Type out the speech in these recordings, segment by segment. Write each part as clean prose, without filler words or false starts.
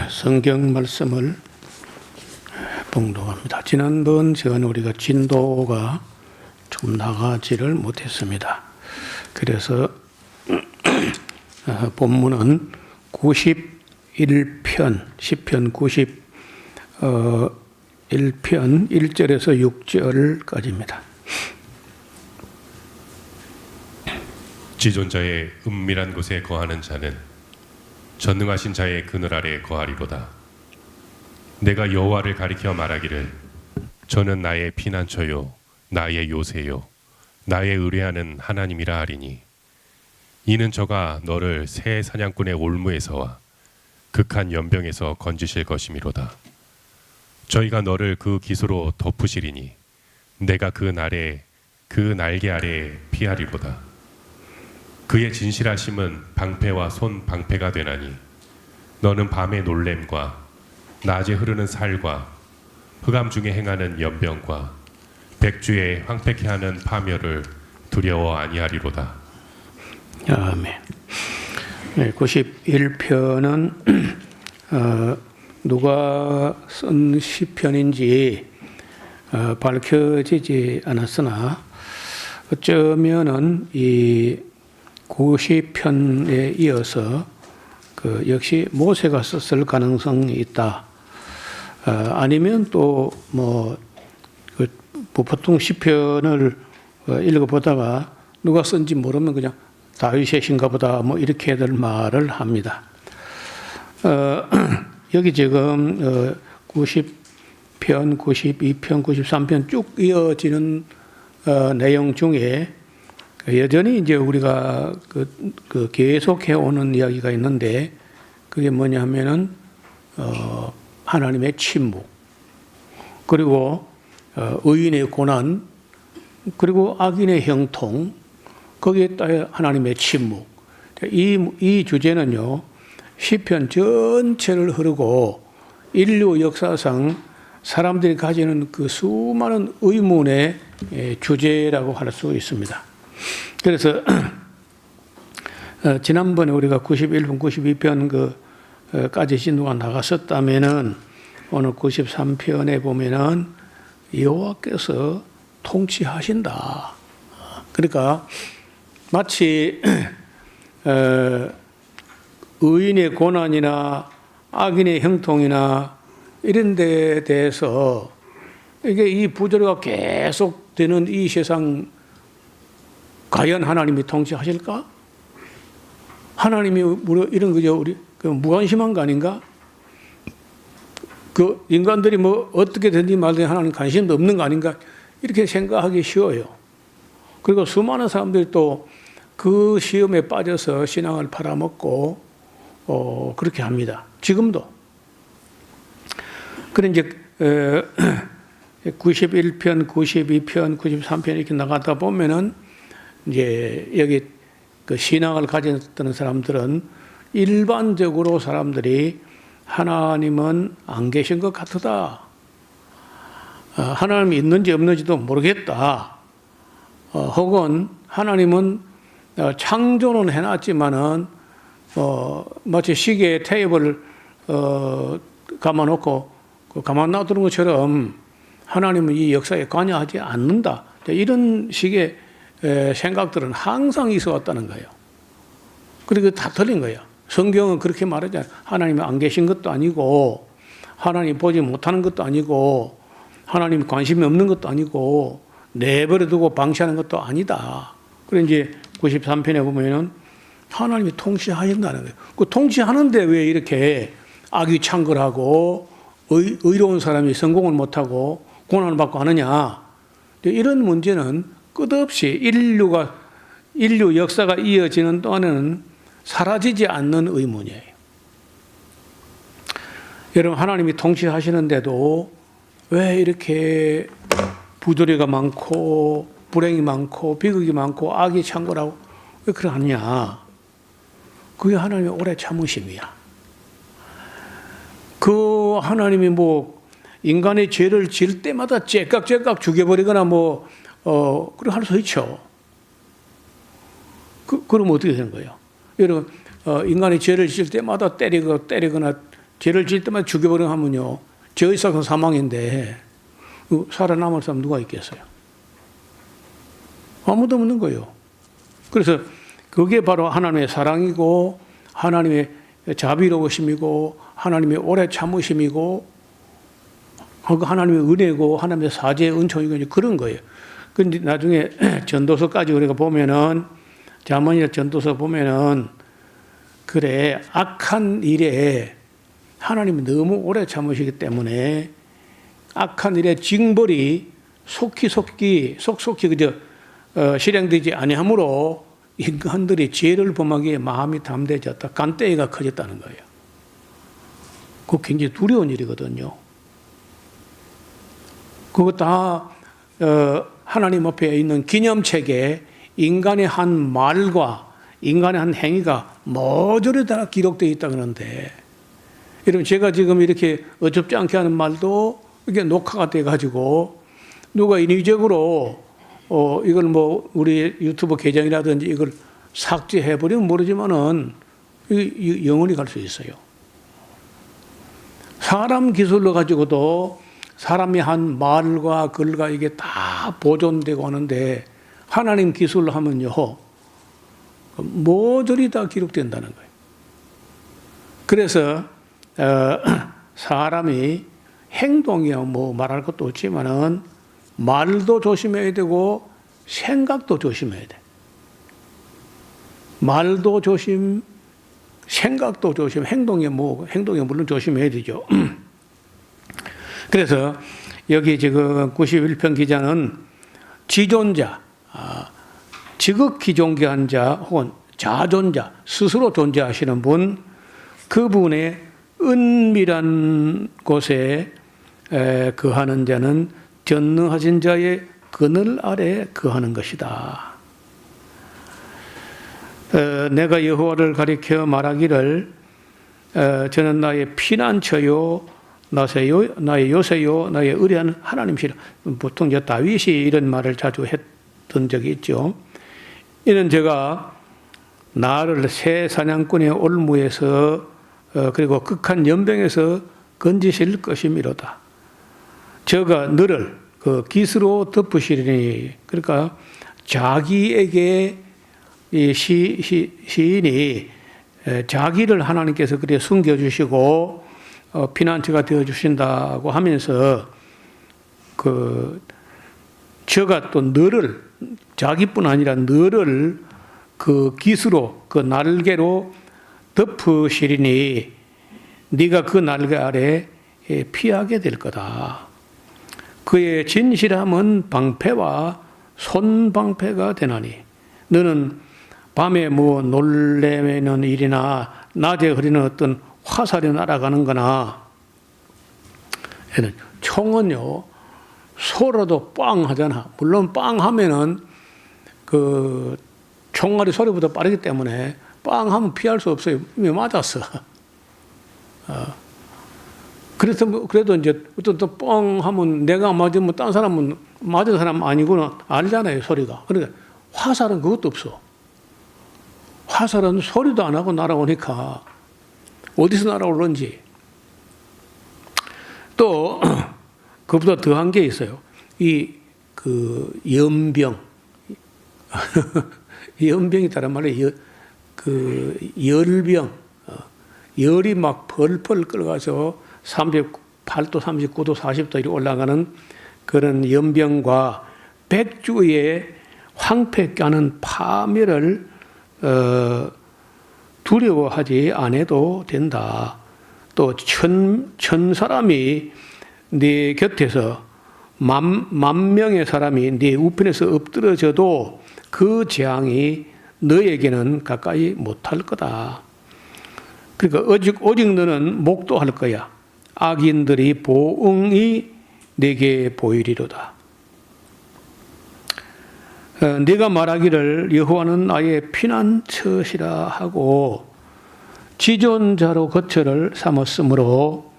성경 말씀을 봉독합니다. 지난번 시간에 우리가 진도가 좀 나가지를 못했습니다. 그래서 본문은 91편, 시편 91편 1절에서 6절까지입니다. 지존자의 은밀한 곳에 거하는 자는 전능하신 자의 그늘 아래 거하리로다. 내가 여호와를 가리켜 말하기를 저는 나의 피난처요 나의 요새요 나의 의뢰하는 하나님이라 하리니 이는 저가 너를 새 사냥꾼의 올무에서와 극한 연병에서 건지실 것이미로다. 저희가 너를 그 기수로 덮으시리니 내가 그 날개 아래에 피하리로다. 그의 진실하심은 방패와 손 방패가 되나니 너는 밤의 놀램과 낮에 흐르는 살과 흑암 중에 행하는 연병과 백주에 황폐케 하는 파멸을 두려워 아니하리로다. 아멘. 91편은 누가 쓴 시편인지 밝혀지지 않았으나 어쩌면은 이 90편에 이어서 역시 모세가 썼을 가능성이 있다. 아니면 또 보통 시편을 읽어보다가 누가 쓴지 모르면 그냥 다윗의 신가 보다 이렇게들 말을 합니다. 여기 지금 90편, 92편, 93편 쭉 이어지는 내용 중에 여전히 이제 우리가 계속해 오는 이야기가 있는데 그게 뭐냐 하면은 하나님의 침묵, 그리고 의인의 고난, 그리고 악인의 형통, 거기에 따라 하나님의 침묵. 이 주제는요, 시편 전체를 흐르고 인류 역사상 사람들이 가지는 그 수많은 의문의 주제라고 할 수 있습니다. 그래서 지난번에 우리가 91편, 92편 까지 진도가 나갔었다면은 오늘 93편에 보면은 여호와께서 통치하신다. 그러니까 마치 의인의 고난이나 악인의 형통이나 이런 데에 대해서 이게 이 부조리가 계속되는 이 세상 과연 하나님이 통치하실까? 하나님이 이런 거죠. 우리 무관심한 거 아닌가? 인간들이 어떻게 되든지 말든지 하나님 관심도 없는 거 아닌가? 이렇게 생각하기 쉬워요. 그리고 수많은 사람들이 또 그 시험에 빠져서 신앙을 팔아먹고 그렇게 합니다. 지금도. 그래 이제 91편, 92편, 93편 이렇게 나가다 보면은 이제 여기 신앙을 가졌던 사람들은 일반적으로 사람들이 하나님은 안 계신 것 같다. 하나님이 있는지 없는지도 모르겠다. 혹은 하나님은 창조는 해놨지만은 마치 시계 테이블을 감아놓고 가만 놔두는 것처럼 하나님은 이 역사에 관여하지 않는다. 이런 식의 생각들은 항상 있어 왔다는 거예요. 그리고 다 틀린 거예요. 성경은 그렇게 말하잖아요. 하나님이 안 계신 것도 아니고 하나님 보지 못하는 것도 아니고 하나님 관심이 없는 것도 아니고 내버려 두고 방치하는 것도 아니다. 그래서 이제 93편에 보면은 하나님이 통치하신다는 거예요. 그 통치하는데 왜 이렇게 악이 창궐하고 의로운 사람이 성공을 못하고 고난을 받고 하느냐. 이런 문제는 끝없이 인류 역사가 이어지는 동안에는 사라지지 않는 의문이에요. 여러분, 하나님이 통치하시는데도 왜 이렇게 부조리가 많고 불행이 많고 비극이 많고 악이 창궐하고 왜 그러느냐. 그게 하나님의 오래 참으심이야. 그 하나님이 뭐 인간의 죄를 지을 때마다 째깍째깍 죽여버리거나 그렇게 할 수 있죠. 그러면 어떻게 되는 거예요? 여러분, 인간의 죄를 지을 때마다 때리거나 죄를 지을 때마다 죽여버리거나 하면요, 죄의 삭은 사망인데 살아남을 사람 누가 있겠어요? 아무도 없는 거예요. 그래서 그게 바로 하나님의 사랑이고 하나님의 자비로우심이고 하나님의 오래 참으심이고 하나님의 은혜고 하나님의 사죄의 은총이고 그런 거예요. 근데 나중에 전도서까지 우리가 보면은 자문이나 전도서 보면은 그래 악한 일에 하나님이 너무 오래 참으시기 때문에 악한 일의 징벌이 속히 그저 실행되지 아니하므로 인간들이 죄를 범하기에 마음이 담대해졌다. 간대기가 커졌다는 거예요. 그거 굉장히 두려운 일이거든요. 그거 다 하나님 앞에 있는 기념책에 인간의 한 말과 인간의 한 행위가 모조리 다 기록되어 있다 그러는데, 여러분 제가 지금 이렇게 어줍지 않게 하는 말도 이게 녹화가 돼가지고 누가 인위적으로 이걸 우리 유튜브 계정이라든지 이걸 삭제해버리면 모르지만은 영원히 갈 수 있어요. 사람 기술로 가지고도 사람이 한 말과 글과 이게 다 보존되고 하는데 하나님 기술로 하면요, 모조리 다 기록된다는 거예요. 그래서 사람이 행동이야 말할 것도 없지만은 말도 조심해야 되고 생각도 조심해야 돼. 말도 조심, 생각도 조심, 행동에 물론 조심해야 되죠. 그래서 여기 지금 91편 기자는 지존자, 지극히 존귀한 자 혹은 자존자, 스스로 존재하시는 분, 그분의 은밀한 곳에 거하는 자는 전능하신 자의 그늘 아래 거하는 것이다. 내가 여호와를 가리켜 말하기를 저는 나의 피난처요 나의 요새요 나의 의뢰하는 하나님이시라. 보통 다윗이 이런 말을 자주 했던 적이 있죠. 이는 제가 나를 새 사냥꾼의 올무에서 그리고 극한 연병에서 건지실 것이미로다. 저가 너를 그 깃으로 덮으시리니, 그러니까 자기에게 이 시인이 자기를 하나님께서 그래 숨겨주시고 피난처가 되어주신다고 하면서 저가 또 너를, 자기뿐 아니라 너를 그 깃으로 그 날개로 덮으시리니 네가 그 날개 아래 피하게 될 거다. 그의 진실함은 방패와 손방패가 되나니 너는 밤에 놀래는 일이나 낮에 흐리는 어떤 화살이 날아가는 거나, 총은요 소라도 빵 하잖아. 물론 빵 하면은 그 총알이 소리보다 빠르기 때문에 빵 하면 피할 수 없어요. 이미 맞았어. 그래도 이제 어떤 또 뻥 하면 내가 맞으면 딴 사람은 맞은 사람 아니구나 알잖아요, 소리가. 그러니까 화살은 그것도 없어. 화살은 소리도 안 하고 날아오니까 어디서 날아오는지. 또 그보다 더한 게 있어요. 연병. 연병이 다른 말이에요. 열병. 열이 막 펄펄 끓어가서 38도, 39도, 40도 이렇게 올라가는 그런 연병과 백주의 황폐 까는 파멸을 두려워하지 않아도 된다. 또 천 사람이 네 곁에서 만 명의 사람이 네 우편에서 엎드러져도 그 재앙이 너에게는 가까이 못할 거다. 그러니까 오직 너는 목도할 거야. 악인들이 보응이 내게 보이리로다. 네가 말하기를 여호와는 나의 피난처시라 하고 지존자로 거처를 삼았으므로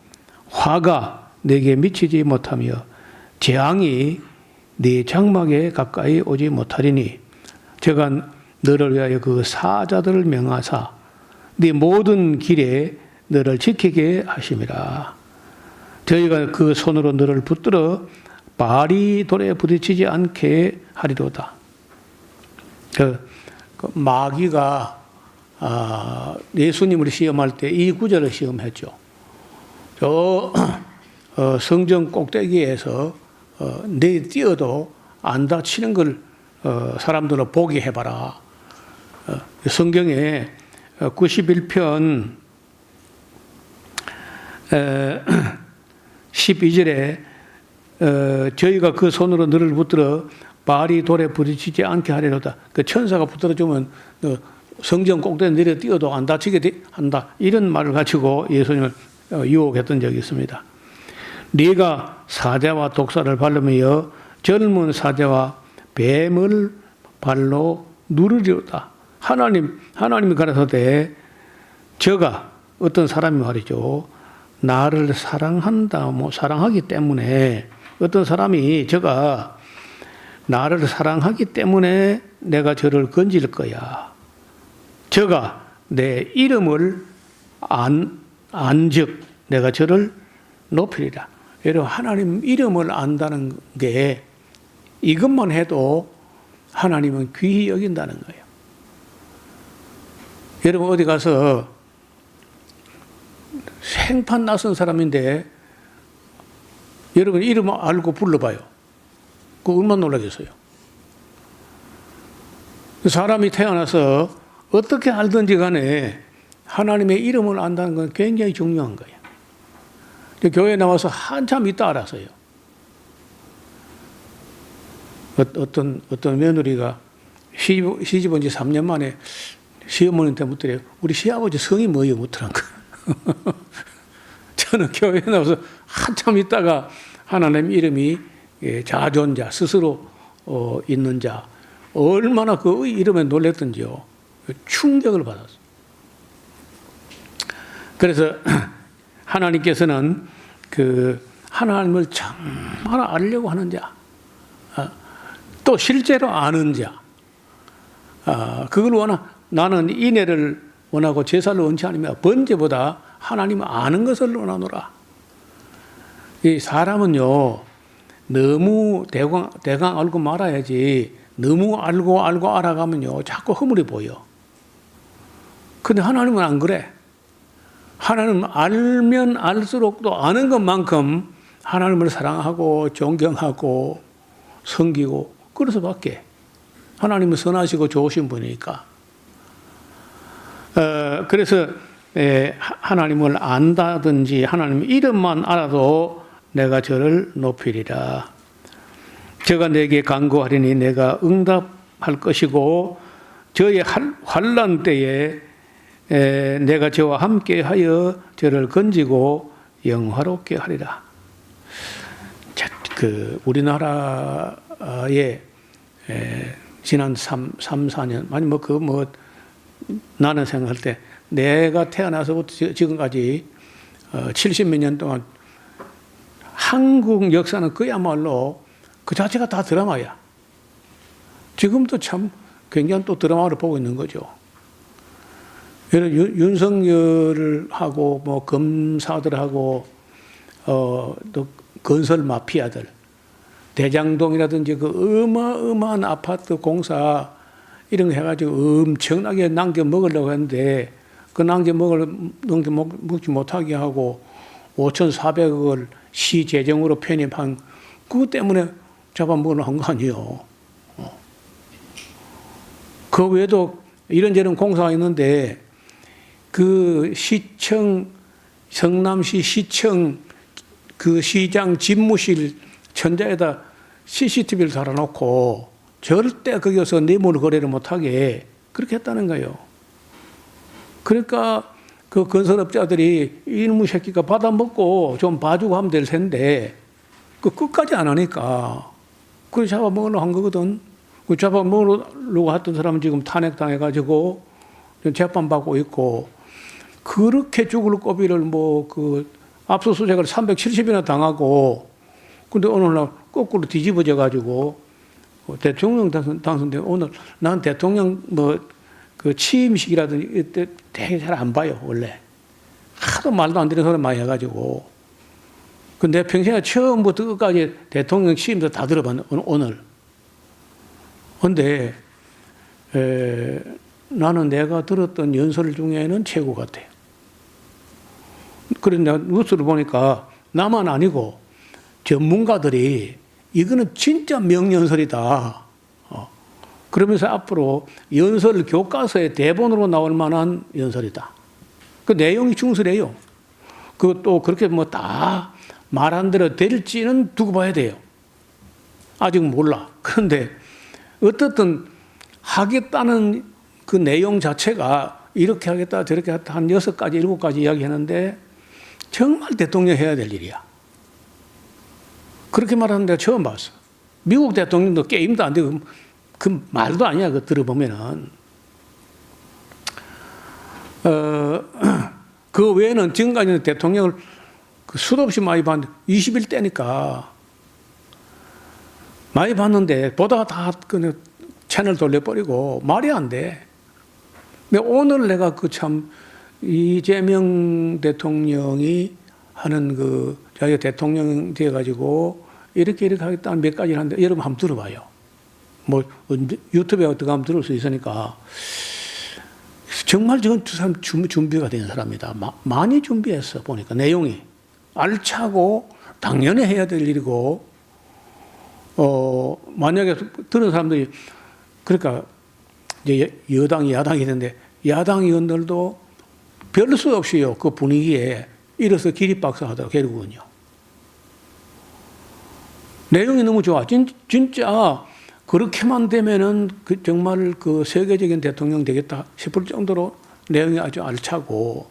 화가 내게 미치지 못하며 재앙이 네 장막에 가까이 오지 못하리니 제가 너를 위하여 그 사자들을 명하사 네 모든 길에 너를 지키게 하심이라. 저희가 그 손으로 너를 붙들어 발이 돌에 부딪히지 않게 하리로다. 그 마귀가 예수님을 시험할 때 이 구절을 시험했죠. 저 성전 꼭대기에서 내 뛰어도 안 다치는 걸 사람들은 보게 해봐라. 성경에 91편 12절에 저희가 그 손으로 너를 붙들어 발이 돌에 부딪히지 않게 하리로다. 그 천사가 붙들어주면 성전 꼭대기 내려 뛰어도 안 다치게 한다. 이런 말을 가지고 예수님을 유혹했던 적이 있습니다. 네가 사자와 독사를 밟으며 젊은 사자와 뱀을 발로 누르리로다. 하나님이 가라사대 저가 어떤 사람이 말이죠. 나를 사랑하기 때문에 어떤 사람이 저가 나를 사랑하기 때문에 내가 저를 건질 거야. 저가 내 이름을 안즉 내가 저를 높이리라. 여러분 하나님 이름을 안다는 게 이것만 해도 하나님은 귀히 여긴다는 거예요. 여러분 어디 가서 생판 낯선 사람인데 여러분 이름 알고 불러봐요. 그거 얼마나 놀라겠어요. 사람이 태어나서 어떻게 알든지 간에 하나님의 이름을 안다는 건 굉장히 중요한 거예요. 교회에 나와서 한참 있다 알았어요. 어떤 며느리가 시집 온 지 3년 만에 시어머니한테 묻더래요. 우리 시아버지 성이 뭐예요? 묻더란 거예요. 저는 교회에 나와서 한참 있다가 하나님 이름이 자존자, 스스로 있는 자, 얼마나 그 이름에 놀랬던지요. 충격을 받았어요. 그래서 하나님께서는 그 하나님을 정말 알려고 하는 자, 또 실제로 아는 자, 그걸 나는 인애를 원하고 제사를 원치 않으며 번제보다 하나님을 아는 것을 원하노라. 이 사람은요 너무 대강 알고 말아야지 너무 알고 알아가면요 자꾸 허물이 보여. 근데 하나님은 안 그래. 하나님은 알면 알수록 또 아는 것만큼 하나님을 사랑하고 존경하고 섬기고 그래서밖에. 하나님은 선하시고 좋으신 분이니까. 그래서 하나님을 안다든지 하나님 이름만 알아도 내가 저를 높이리라. 저가 내게 간구하리니 내가 응답할 것이고 저의 환난 때에 내가 저와 함께하여 저를 건지고 영화롭게 하리라. 우리나라에 지난 4년 아니 나는 생각할 때 내가 태어나서부터 지금까지 70몇 년 동안 한국 역사는 그야말로 그 자체가 다 드라마야. 지금도 참 굉장히 또 드라마를 보고 있는 거죠. 윤석열을 하고 검사들하고 또 건설 마피아들 대장동이라든지 그 어마어마한 아파트 공사 이런 거 해가지고 엄청나게 남겨 먹으려고 했는데 그 남겨 먹지 못하게 하고 5,400억을 시 재정으로 편입한 그것 때문에 잡아먹으려 한 거 아니에요. 그 외에도 이런저런 공사가 있는데 그 시청, 성남시 시청 그 시장 집무실 천장에다 CCTV를 달아놓고 절대 거기서 뇌물 거래를 못하게 그렇게 했다는 거예요. 그러니까 그 건설업자들이 이놈의 새끼가 받아먹고 좀 봐주고 하면 될 텐데 그 끝까지 안 하니까 그걸 잡아먹으려고 한 거거든. 그 잡아먹으려고 했던 사람은 지금 탄핵당해가지고 재판받고 있고 그렇게 죽을 고비를 뭐 그 압수수색을 370이나 당하고 근데 오늘날 거꾸로 뒤집어져 가지고 대통령 당선돼 오늘 난 대통령 뭐 그 취임식이라든지 이때 되게 잘 안 봐요 원래 하도 말도 안 되는 소리 많이 해가지고 근데 평생에 처음부터 끝까지 대통령 취임도 다 들어봤는 오늘 근데 나는 내가 들었던 연설 중에는 최고 같아요. 그래서 내가 뉴스를 보니까 나만 아니고 전문가들이 이거는 진짜 명연설이다. 그러면서 앞으로 연설 교과서에 대본으로 나올 만한 연설이다. 그 내용이 충실해요. 그것도 그렇게 뭐 다 말한 대로 될지는 두고 봐야 돼요. 아직 몰라. 그런데 어떻든 하겠다는 그 내용 자체가 이렇게 하겠다 저렇게 하겠다 한 6가지 7가지 이야기하는데 정말 대통령 해야 될 일이야. 그렇게 말하는 데가 처음 봤어. 미국 대통령도 게임도 안 되고 그 말도 아니야. 그 들어보면은 그 외에는 지금까지는 대통령을 그 수도 없이 많이 봤는데 21대니까 많이 봤는데 보다가 다 그냥 채널 돌려버리고 말이 안 돼. 근데 오늘 내가 그 참 이재명 대통령이 하는 그 자기가 대통령 돼가지고 이렇게 하겠다는 몇 가지를 하는데 여러분 한번 들어봐요. 뭐 유튜브에 어떻게 하면 들을 수 있으니까 정말 저건 두 사람 준비가 된 사람이다. 많이 준비했어 보니까 내용이 알차고 당연히 해야 될 일이고 만약에 들은 사람들이 그러니까 이제 여당이 야당이 되는데 야당 의원들도 별 수 없이요 그 분위기에 일어서 기립박수 하다가 결국은요 내용이 너무 좋아. 진짜 그렇게만 되면은 그 정말 그 세계적인 대통령 되겠다 싶을 정도로 내용이 아주 알차고.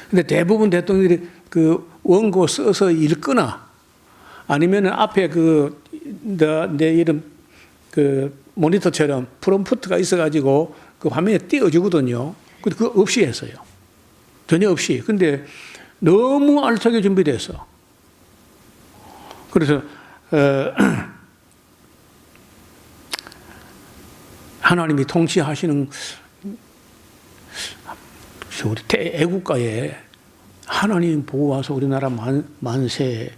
근데 대부분 대통령들이 그 원고 써서 읽거나 아니면은 앞에 그 내 이름 그 모니터처럼 프롬프트가 있어가지고 그 화면에 띄워주거든요. 근데 그거 없이 했어요. 전혀 없이. 근데 너무 알차게 준비됐어. 그래서 하나님이 통치하시는 우리 애국가에 하나님 보고 와서 우리나라 만세라고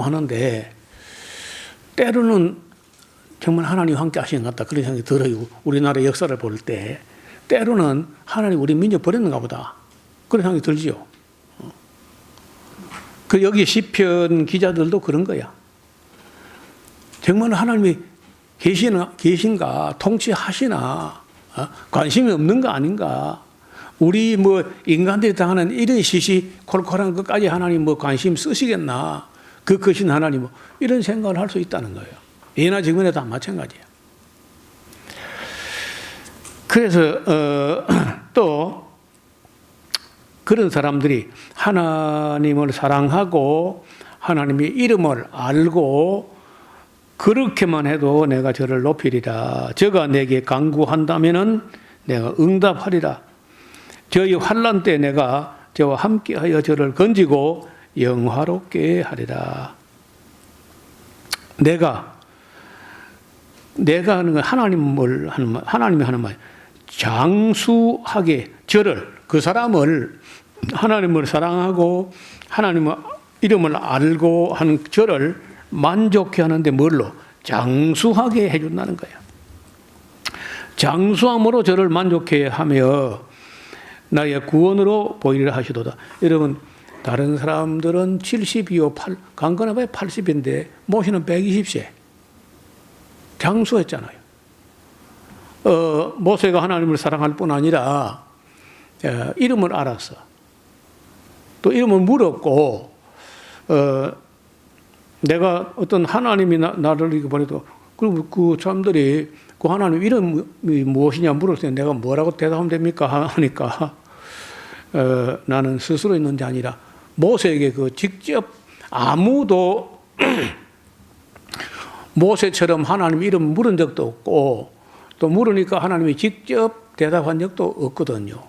하는데 때로는 정말 하나님 함께 하시는 것 같다. 그런 생각이 들어요. 우리나라 역사를 볼 때 때로는 하나님 우리 민족 버렸는가 보다. 그런 생각이 들지요. 그 여기 시편 기자들도 그런 거야. 정말 하나님이 계신가 통치하시나 관심이 없는 거 아닌가. 우리 뭐 인간들이 당하는 이런 시시콜콜한 것까지 하나님 뭐 관심 쓰시겠나. 그 크신 하나님 뭐 이런 생각을 할 수 있다는 거예요. 예나 지금이나 다 마찬가지야. 그래서 또 그런 사람들이 하나님을 사랑하고 하나님의 이름을 알고 그렇게만 해도 내가 저를 높이리라. 저가 내게 간구한다면은 내가 응답하리라. 저희 환난 때 내가 저와 함께하여 저를 건지고 영화롭게 하리라. 내가 하는 건 하나님이 하는 말. 장수하게 저를 그 사람을 하나님을 사랑하고 하나님의 이름을 알고 하는 저를 만족해 하는데 뭘로? 장수하게 해준다는 거예요. 장수함으로 저를 만족해 하며 나의 구원으로 보이리라 하시도다. 여러분 다른 사람들은 70이요, 강건해 봐야 80인데 모시는 120세. 장수했잖아요. 모세가 하나님을 사랑할 뿐 아니라 이름을 알았어. 또 이름을 물었고 내가 어떤 하나님이 나를 이렇게 보내도 그리고 그 사람들이 그 하나님 이름이 무엇이냐 물을 때 내가 뭐라고 대답하면 됩니까? 하니까 나는 스스로 있는 자 아니라 모세에게 그 직접 아무도 모세처럼 하나님 이름 물은 적도 없고 또 물으니까 하나님이 직접 대답한 적도 없거든요.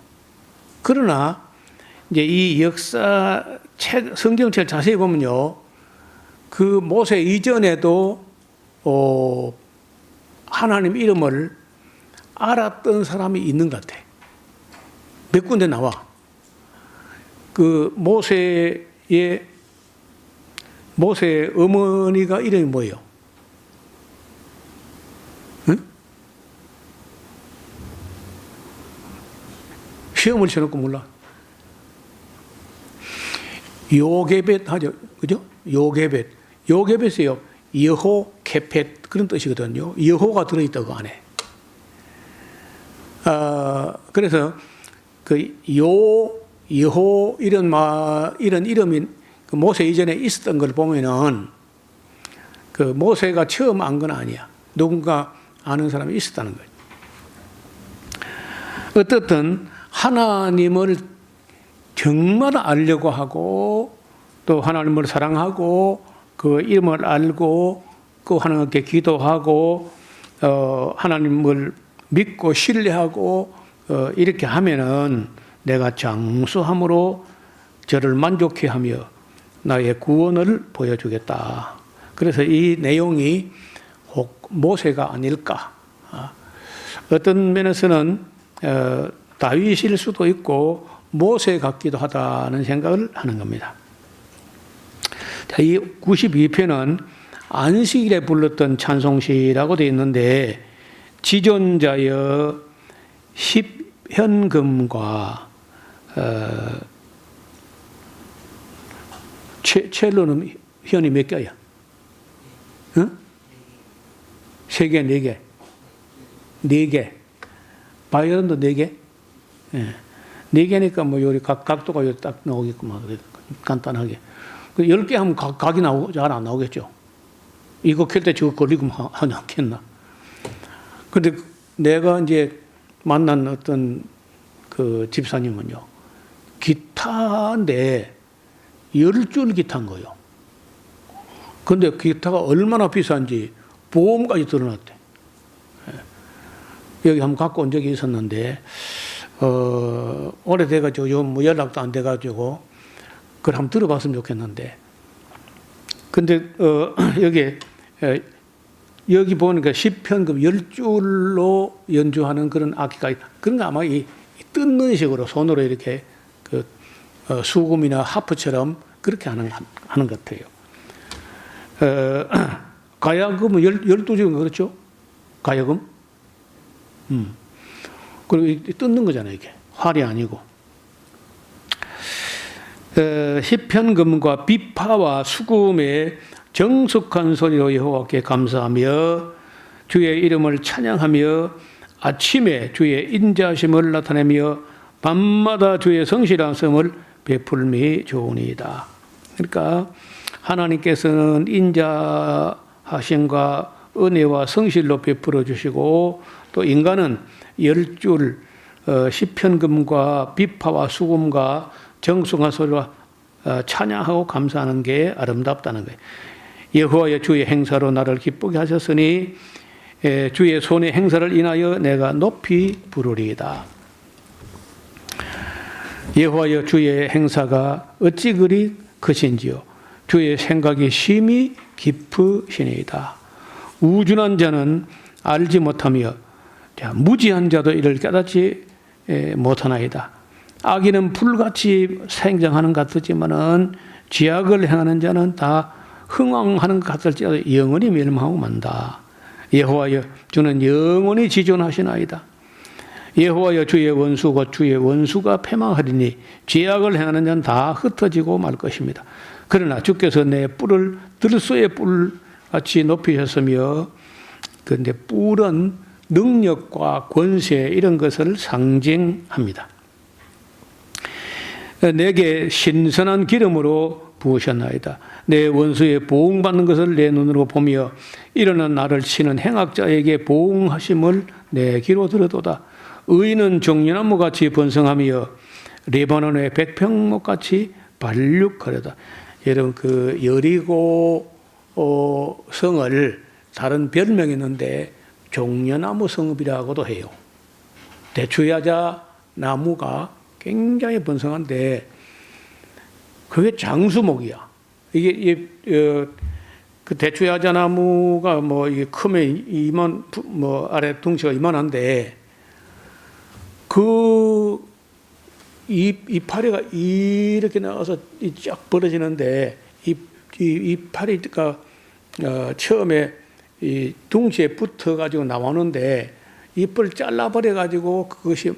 그러나 이제 이 성경책 자세히 보면요, 그 모세 이전에도 하나님 이름을 알았던 사람이 있는 것 같아. 몇 군데 나와. 그 모세의 어머니가 이름이 뭐예요? 응? 시험을 쳐놓고 몰라. 요게벳 하죠. 그죠? 요게벳. 요게벳이요. 여호 케펫 그런 뜻이거든요. 여호가 들어있다고 안에. 그래서 그 여호 이런 이름이 그 모세 이전에 있었던 걸 보면은 그 모세가 처음 안 건 아니야. 누군가 아는 사람이 있었다는 거예요. 어떻든 하나님을 정말 알려고 하고 또 하나님을 사랑하고 그 이름을 알고 그 하나님께 기도하고 하나님을 믿고 신뢰하고 이렇게 하면은 내가 장수함으로 저를 만족해 하며 나의 구원을 보여주겠다. 그래서 이 내용이 혹 모세가 아닐까. 어떤 면에서는 다윗일 수도 있고 모세 같기도 하다는 생각을 하는 겁니다. 자, 이 92편은 안식일에 불렀던 찬송시라고 되어 있는데 지존자여 십현금과 첼로는 현이 몇 개야? 응? 3개, 4개? 4개. 바이올린도 4개? 예. 4개니까 뭐 요리 각도가 요리 딱 나오겠구만. 간단하게. 10개 하면 각이 잘 안 나오겠죠. 이거 켤 때 저거 걸리고 하지 않겠나. 근데 내가 이제 만난 어떤 그 집사님은요, 기타인데 10줄 기타인 거예요. 근데 기타가 얼마나 비싼지 보험까지 드러났대. 여기 한번 갖고 온 적이 있었는데, 오래돼가지고, 요 연락도 안 돼가지고, 그걸 한번 들어봤으면 좋겠는데. 근데, 여기 보니까 10편금 10줄로 연주하는 그런 악기가 있다. 그런 거 아마 이 뜯는 식으로 손으로 이렇게 수금이나 하프처럼 그렇게 하는 것 같아요. 가야금은 12줄인가 그렇죠? 가야금? 그리고 뜯는 거잖아요, 이게. 활이 아니고. 시편금과 비파와 수금의 정숙한 소리로 여호와께 감사하며 주의 이름을 찬양하며 아침에 주의 인자심을 나타내며 밤마다 주의 성실하심을 베풀미 좋으니이다. 그러니까 하나님께서는 인자하심과 은혜와 성실로 베풀어 주시고 또 인간은 10줄 시편금과 비파와 수금과 정숙한 소리와 찬양하고 감사하는 게 아름답다는 거예요. 여호와여 주의 행사로 나를 기쁘게 하셨으니 주의 손의 행사를 인하여 내가 높이 부르리이다. 여호와여 주의 행사가 어찌 그리 크신지요. 주의 생각이 심히 깊으시니이다. 우준한 자는 알지 못하며 무지한 자도 이를 깨닫지 못하나이다. 악인은 풀같이 생장하는 것 같지만은 죄악을 행하는 자는 다 흥왕하는 것 같을지라도 영원히 멸망하고 만다. 여호와여 주는 영원히 지존하시나이다. 여호와여 주의 원수 곧 주의 원수가 패망하리니 죄악을 행하는 자는 다 흩어지고 말 것입니다. 그러나 주께서 내 뿔을 들소의 뿔같이 높이셨으며 그런데 뿔은 능력과 권세 이런 것을 상징합니다. 내게 신선한 기름으로 부으셨나이다. 내 원수의 보응받는 것을 내 눈으로 보며 일어난 나를 치는 행악자에게 보응하심을 내 귀로 들어도다. 의인은 종려나무같이 번성하며 레바논의 백평목같이 발육하려다. 여러분 그 여리고 성을 다른 별명이 있는데 종려나무 성읍이라고도 해요. 대추야자 나무가 굉장히 번성한데 그게 장수목이야. 이게 그 대추야자 나무가 뭐 이게 크면 뭐 아래 둥치가 이만한데 그 이파리가 이렇게 나와서 쫙 벌어지는데 이파리가 처음에 이 둥지에 붙어 가지고 나오는데 잎을 잘라 버려 가지고 그것이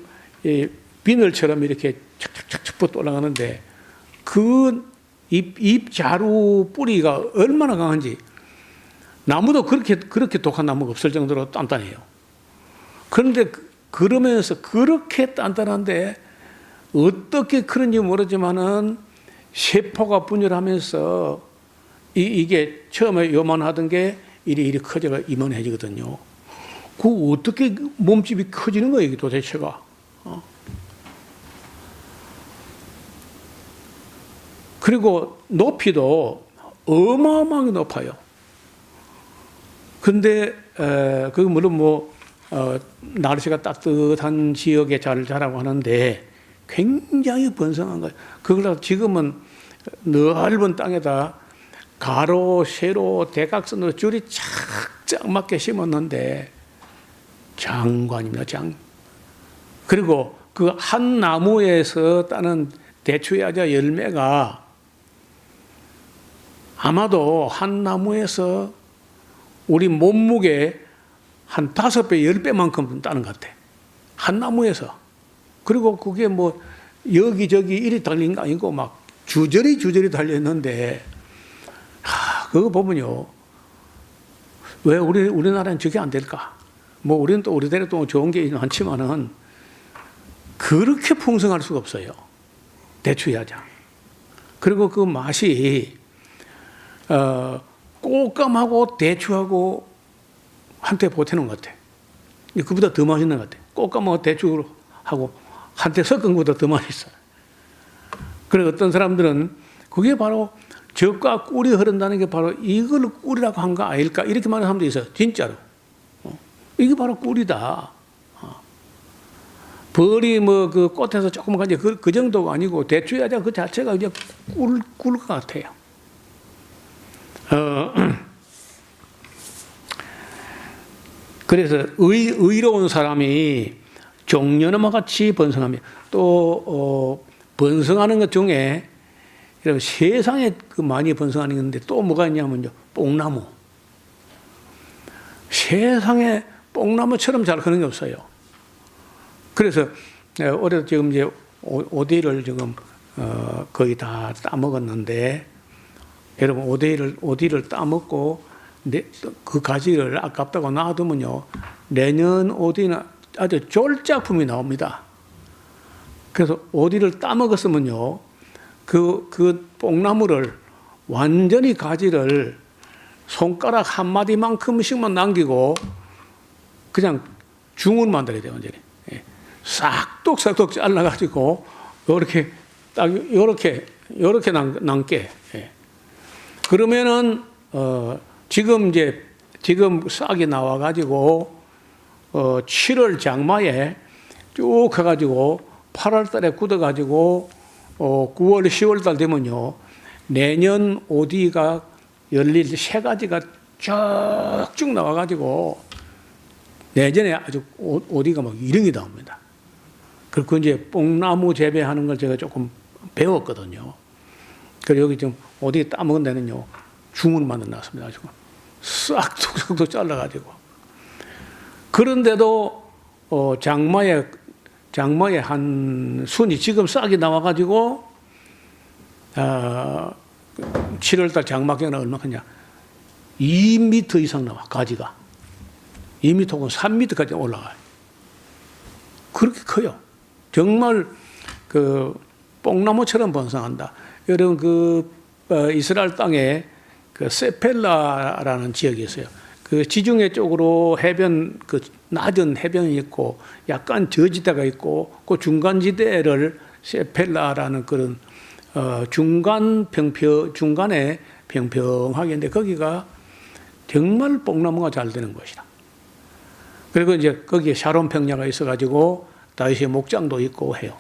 비늘처럼 이렇게 착착착착 붙어 올라가는데 그 잎 자루 뿌리가 얼마나 강한지 나무도 그렇게 독한 나무가 없을 정도로 단단해요. 그런데 그러면서 그렇게 단단한데 어떻게 그런지 모르지만은 세포가 분열하면서 이게 처음에 요만하던 게 이리 커져가 이만해지거든요. 그 어떻게 몸집이 커지는 거예요, 이게 도대체가? 그리고 높이도 어마어마하게 높아요. 근데 그 물론 뭐 날씨가 따뜻한 지역에 잘 자라고 하는데 굉장히 번성한 거예요. 그걸 지금은 넓은 땅에다 가로, 세로, 대각선으로 줄이 착착 맞게 심었는데 장관입니다, 장. 그리고 그 한 나무에서 따는 대추야자 열매가 아마도 한 나무에서 우리 몸무게 한 5배, 10배만큼 따는 것 같아. 한 나무에서. 그리고 그게 뭐 여기저기 이리 달린 거 아니고 막 주저리 달렸는데, 그거 보면요. 왜 우리나라는 저게 안 될까? 뭐 우리는 또 우리대로 또 좋은 게 많지만은 그렇게 풍성할 수가 없어요. 대추야자. 그리고 그 맛이 꽃감하고 대추하고 한테 보태는 것 같아. 그보다 더 맛있는 것 같아. 꽃감하고 대추하고 한테 섞은 것보다 더 맛있어. 그래서 어떤 사람들은 그게 바로 젖과 꿀이 흐른다는 게 바로 이걸 꿀이라고 한 거 아닐까 이렇게 말하는 사람도 있어요. 진짜로. 이게 바로 꿀이다. 벌이 뭐 그 꽃에서 조금 가지 그 정도가 아니고 대추야자 그 자체가 이제 꿀 것 같아요. 그래서 의로운 사람이 종려나무 같이 번성하며 또 번성하는 것 중에 세상에 그 많이 번성하는 건데 또 뭐가 있냐면요, 뽕나무. 세상에 뽕나무처럼 잘 크는 게 없어요. 그래서 올해 지금 이제 오디를 지금 거의 다 따먹었는데, 여러분 오디를 따먹고 그 가지를 아깝다고 놔두면요, 내년 오디는 아주 졸작품이 나옵니다. 그래서 오디를 따먹었으면요, 그 뽕나무를 완전히 가지를 손가락 한 마디만큼씩만 남기고 그냥 중으로 만들어야 돼요, 완전히. 싹둑 잘라가지고 요렇게 딱 요렇게 남게. 그러면은 지금 싹이 나와가지고 7월 장마에 쭉 해가지고 8월달에 굳어가지고 9월 10월달 되면요, 내년 오디가 열릴 새 가지가 쭉쭉 나와가지고 내년에 아주 오디가 막 이릉이 나옵니다. 그리고 이제 뽕나무 재배하는 걸 제가 조금 배웠거든요. 그래서 여기 지금 오디 따먹은 데는요, 중을 만들어 놨습니다. 지금 싹둑 잘라가지고. 그런데도 장마에 한 순이 지금 싹이 나와가지고 7월달 장마경은 얼마 크냐, 2m 이상 나와, 가지가. 2m 혹은 3m까지 올라가요. 그렇게 커요. 정말 그 뽕나무처럼 번성한다. 여러분 그 이스라엘 땅에 그 세펠라라는 지역이 있어요. 그 지중해 쪽으로 해변, 그 낮은 해변이 있고 약간 저지대가 있고 그 중간지대를 세펠라라는 그런 중간에 평평하게 있는데 거기가 정말 뽕나무가 잘 되는 곳이다. 그리고 이제 거기에 샤론 평야가 있어가지고 다윗의 목장도 있고 해요.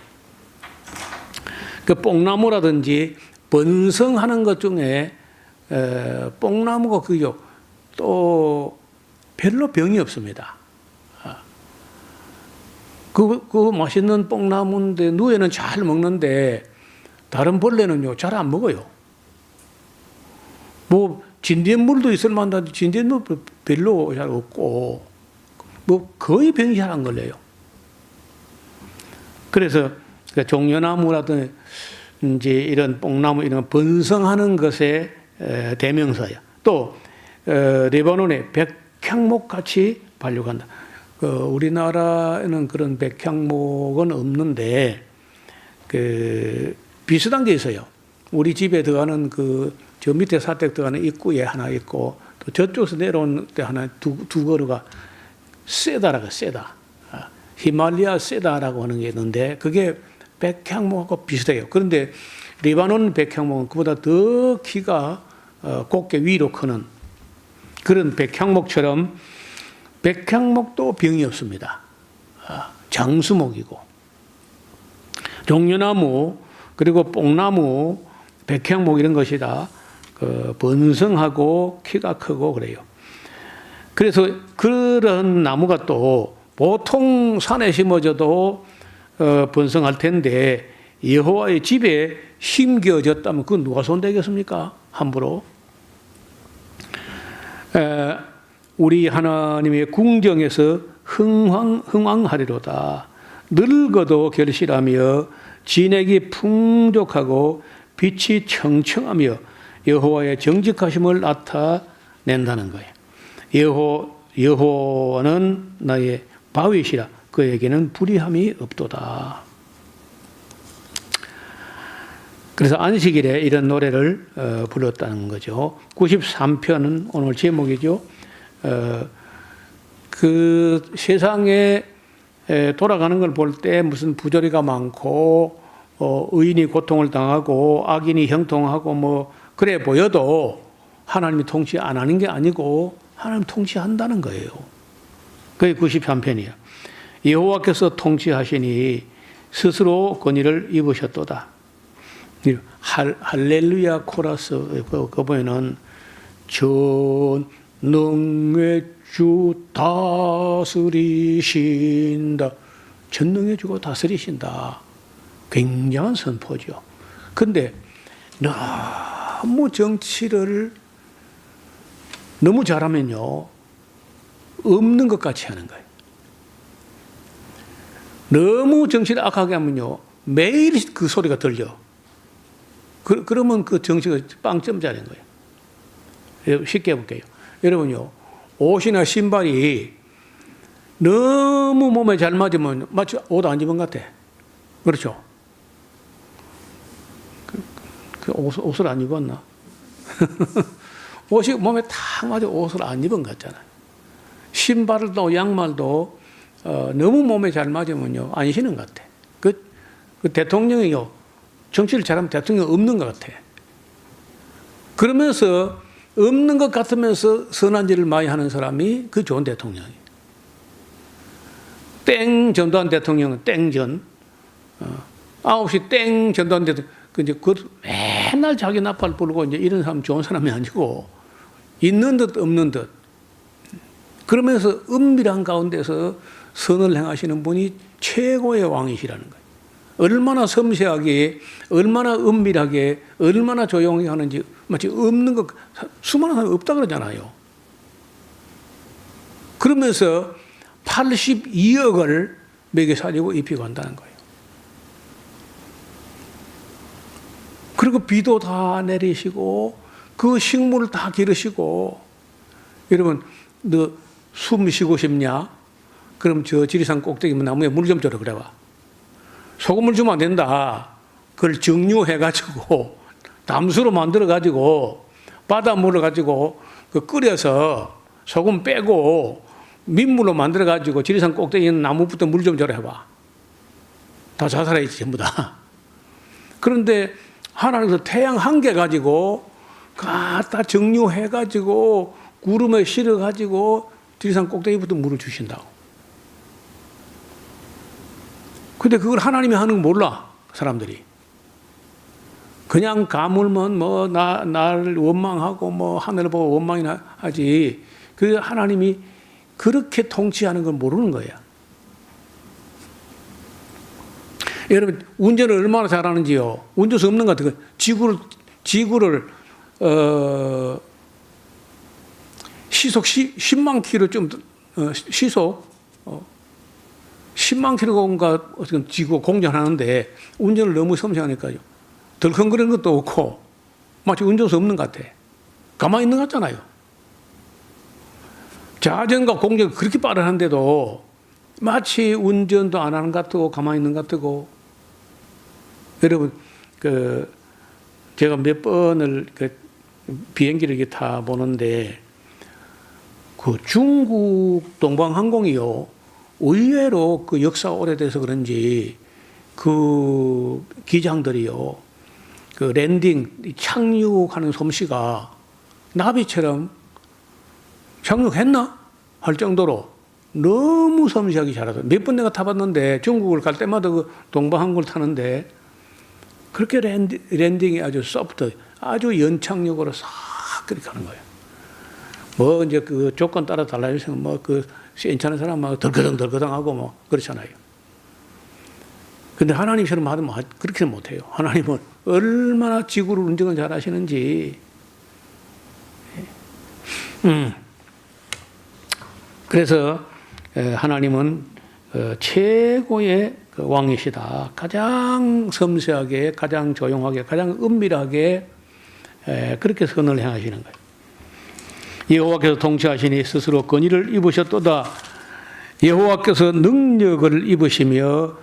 그 뽕나무라든지 번성하는 것 중에 뽕나무가 그죠. 또 별로 병이 없습니다. 그 맛있는 뽕나무인데 누에는 잘 먹는데 다른 벌레는요 잘 안 먹어요. 뭐 진딧물도 있을 만한데 진딧물 별로 잘 없고 뭐 거의 병이 잘 안 걸려요. 그래서 종려나무라든지 이제 이런 뽕나무 이런 번성하는 것의 대명사야. 또 레바논의 백향목 같이 발육한다. 우리나라에는 그런 백향목은 없는데 비슷한 게 있어요. 우리 집에 들어가는 저 밑에 사택 들어가는 입구에 하나 있고 또 저쪽에서 내려온 데 하나 두 그루가 세다라고 세다. 히말리아 세다라고 하는 게 있는데 그게 백향목하고 비슷해요. 그런데 리바논 백향목은 그보다 더 키가 곱게 위로 크는 그런 백향목처럼 백향목도 병이 없습니다. 장수목이고 종려나무 그리고 뽕나무 백향목 이런 것이 다 번성하고 키가 크고 그래요. 그래서 그런 나무가 또 보통 산에 심어져도 번성할 텐데 여호와의 집에 심겨졌다면 그건 누가 손대겠습니까? 함부로. 우리 하나님의 궁정에서 흥왕하리로다. 늙어도 결실하며 진액이 풍족하고 빛이 청청하며 여호와의 정직하심을 나타낸다는 거예요. 여호와는 나의 바위시라 그에게는 불의함이 없도다. 그래서 안식일에 이런 노래를 불렀다는 거죠. 93편은 오늘 제목이죠. 그 세상에 돌아가는 걸 볼 때 무슨 부조리가 많고 의인이 고통을 당하고 악인이 형통하고 뭐 그래 보여도 하나님이 통치 안 하는 게 아니고 하나님 통치한다는 거예요. 그게 93편이에요. 여호와께서 통치하시니 스스로 권위를 입으셨도다. 할렐루야 코러스 그 보면은 전능의 주 다스리신다. 전능의 주가 다스리신다. 굉장한 선포죠. 근데 너무 정치를 너무 잘하면요 없는 것 같이 하는 거예요. 너무 정치를 악하게 하면요 매일 그 소리가 들려. 그러면 그 정치가 빵점짜리인 거예요. 쉽게 해볼게요. 여러분요 옷이나 신발이 너무 몸에 잘 맞으면 마치 옷 안 입은 것 같아. 그렇죠? 옷을 안 입었나? 옷이 몸에 딱 맞아 옷을 안 입은 것 같잖아요. 신발도 양말도 너무 몸에 잘 맞으면요 안 신은 것 같아. 그 대통령이요 정치를 잘하면 대통령 없는 것 같아. 그러면서 없는 것 같으면서 선한 일을 많이 하는 사람이 그 좋은 대통령이에요. 땡 전두환 대통령은 땡전 9시 땡 전두환 대통령 그 맨날 자기 나팔 부르고 이제 이런 사람 좋은 사람이 아니고 있는 듯 없는 듯 그러면서 은밀한 가운데서 선을 행하시는 분이 최고의 왕이시라는 거예요. 얼마나 섬세하게, 얼마나 은밀하게, 얼마나 조용히 하는지 마치 없는 것, 수많은 사람이 없다 그러잖아요. 그러면서 82억을 먹여 살리고 입히고 한다는 거예요. 그리고 비도 다 내리시고 그 식물을 다 기르시고 여러분 너 숨 쉬고 싶냐? 그럼 저 지리산 꼭대기 나무에 물 좀 줘라 그래봐. 소금을 주면 안 된다. 그걸 정류해가지고 담수로 만들어가지고 바닷물을 가지고 끓여서 소금 빼고 민물로 만들어가지고 지리산 꼭대기 있는 나무부터 물 좀 줘라 해봐. 다 자살해야지 전부 다. 그런데 하나님께서 태양 한 개 가지고 갖다 정류해가지고 구름에 실어가지고 지리산 꼭대기부터 물을 주신다고. 근데 그걸 하나님이 하는 거 몰라, 사람들이. 그냥 가물면 뭐, 나를 원망하고 뭐, 하늘을 보고 원망이나 하지. 그 하나님이 그렇게 통치하는 걸 모르는 거야. 여러분, 운전을 얼마나 잘하는지요. 운전수 없는 것 같아요. 지구를, 시속 10만 킬로 시속 10만 킬로인가 지구 공전하는데 운전을 너무 섬세하니까요. 덜컹거리는 것도 없고 마치 운전수 없는 것 같아. 가만히 있는 것 같잖아요. 자전거 공전 그렇게 빠르한데도 마치 운전도 안 하는 것 같고 가만히 있는 것 같고. 여러분, 제가 몇 번을 비행기를 이렇게 타 보는데 그 중국 동방항공이요, 의외로 그 역사가 오래돼서 그런지 그 기장들이요, 그 랜딩 착륙하는 솜씨가 나비처럼 착륙했나 할 정도로 너무 섬세하게 잘하더라고요. 몇 번 내가 타봤는데 중국을 갈 때마다 그 동방항공을 타는데 그렇게 랜딩이 아주 소프트, 아주 연착륙으로 싹 그렇게 하는 거예요. 뭐 이제 그 조건 따라 달라져서 뭐 그 괜찮은 사람은 덜그덩 하고 뭐 그렇잖아요. 근데 하나님처럼 하면 그렇게 못해요. 하나님은 얼마나 지구를 운전을 잘 하시는지. 그래서 하나님은 최고의 그 왕이시다. 가장 섬세하게, 가장 조용하게, 가장 은밀하게 그렇게 선을 행하시는 거예요. 여호와께서 통치하시니 스스로 권위를 입으셨도다. 여호와께서 능력을 입으시며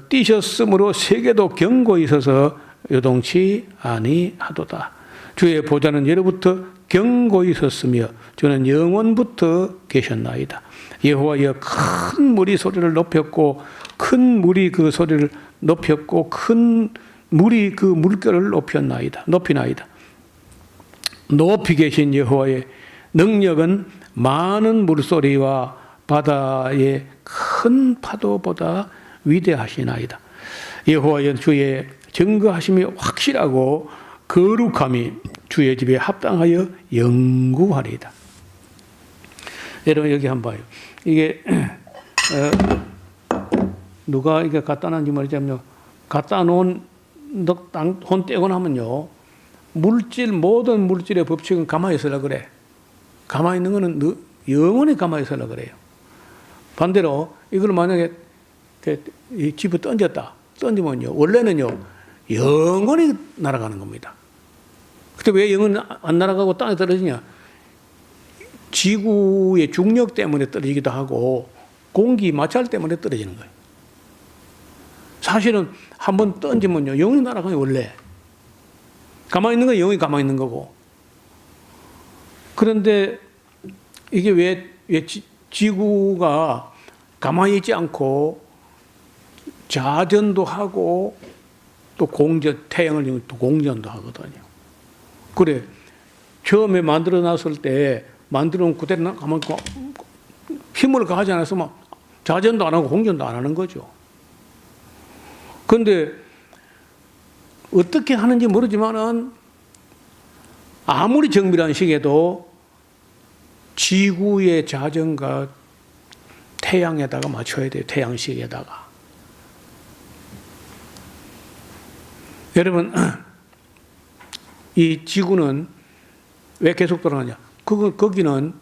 뛰셨으므로 세계도 경고히 서서 요동치 아니하도다. 주의 보좌는 예로부터 경고히 섰으며 주는 영원부터 계셨나이다. 여호와여, 큰 물이 소리를 높였고 큰 물이 그 소리를 높였고 큰 물이 그 물결을 높이나이다. 높이 계신 여호와의 능력은 많은 물소리와 바다의 큰 파도보다 위대하시나이다. 여호와여, 주의 증거하심이 확실하고 거룩함이 주의 집에 합당하여 영구하리이다. 여러분, 여기 한번 봐요. 이게 누가 이게 갖다 놨는지 모르지만요, 갖다 놓은 혼 떼고 나면요, 모든 물질의 법칙은 가만히 있으려고 그래. 가만히 있는 거는 영원히 가만히 있으려고 그래요. 반대로 이걸 만약에 집에 던지면요, 원래는요, 영원히 날아가는 겁니다. 근데 왜 영원히 안 날아가고 땅에 떨어지냐? 지구의 중력 때문에 떨어지기도 하고 공기 마찰 때문에 떨어지는 거예요. 사실은 한번 던지면요, 영원히 날아가요. 원래 가만히 있는 건 영원히 가만히 있는 거고. 그런데 이게 왜 지구가 가만히 있지 않고 자전도 하고 또 태양을 또 공전도 하거든요. 그래, 처음에 만들어 놨을 때 만들어 놓은 그대로 가만히 힘을 가하지 않았으면 자전도 안 하고 공전도 안 하는 거죠. 그런데 어떻게 하는지 모르지만은 아무리 정밀한 시계도 지구의 자전과 태양에다가 맞춰야 돼요. 태양식에다가. 여러분, 이 지구는 왜 계속 돌아가냐? 거기는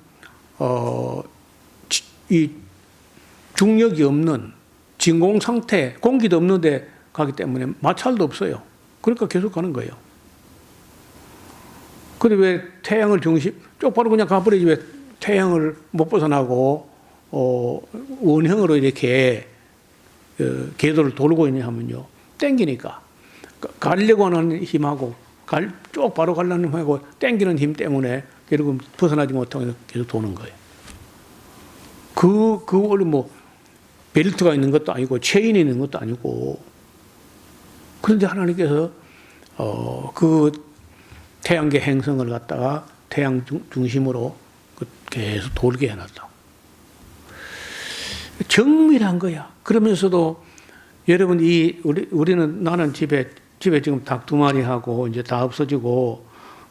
이 중력이 없는 진공 상태, 공기도 없는데 가기 때문에 마찰도 없어요. 그러니까 계속 가는 거예요. 근데 왜 태양을 쪽바로 그냥 가버리지 왜 태양을 못 벗어나고 원형으로 이렇게 궤도를 돌고 있냐 하면요, 땡기니까 가려고 하는 힘하고 쪽바로 가려는 힘하고 땡기는 힘 때문에 결국 벗어나지 못하고 계속 도는 거예요. 원래 뭐 벨트가 있는 것도 아니고 체인이 있는 것도 아니고. 그런데 하나님께서 그 태양계 행성을 갖다가 태양 중심으로 계속 돌게 해놨다. 정밀한 거야. 그러면서도 여러분 우리는 나는 집에 지금 닭 2마리 하고 이제 다 없어지고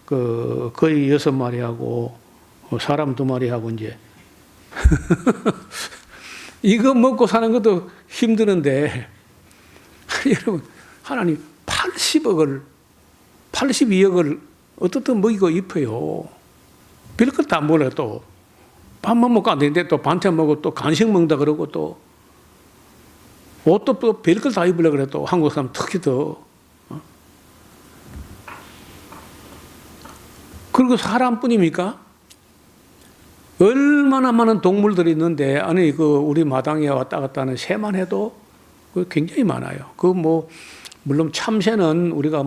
거의 6마리 하고 사람 2마리 하고 이제 이거 먹고 사는 것도 힘드는데 여러분 하나님 82억을 어떻든 먹이고 입혀요. 별것 다 몰라요. 또 밥만 먹고 안 되는데 또 반찬 먹고 또 간식 먹는다 그러고 또 옷도 또 별걸 다 입으려고 그래. 또 한국 사람 특히 더. 그리고 사람뿐입니까? 얼마나 많은 동물들이 있는데, 아니, 우리 마당에 왔다 갔다 하는 새만 해도 굉장히 많아요. 물론 참새는 우리가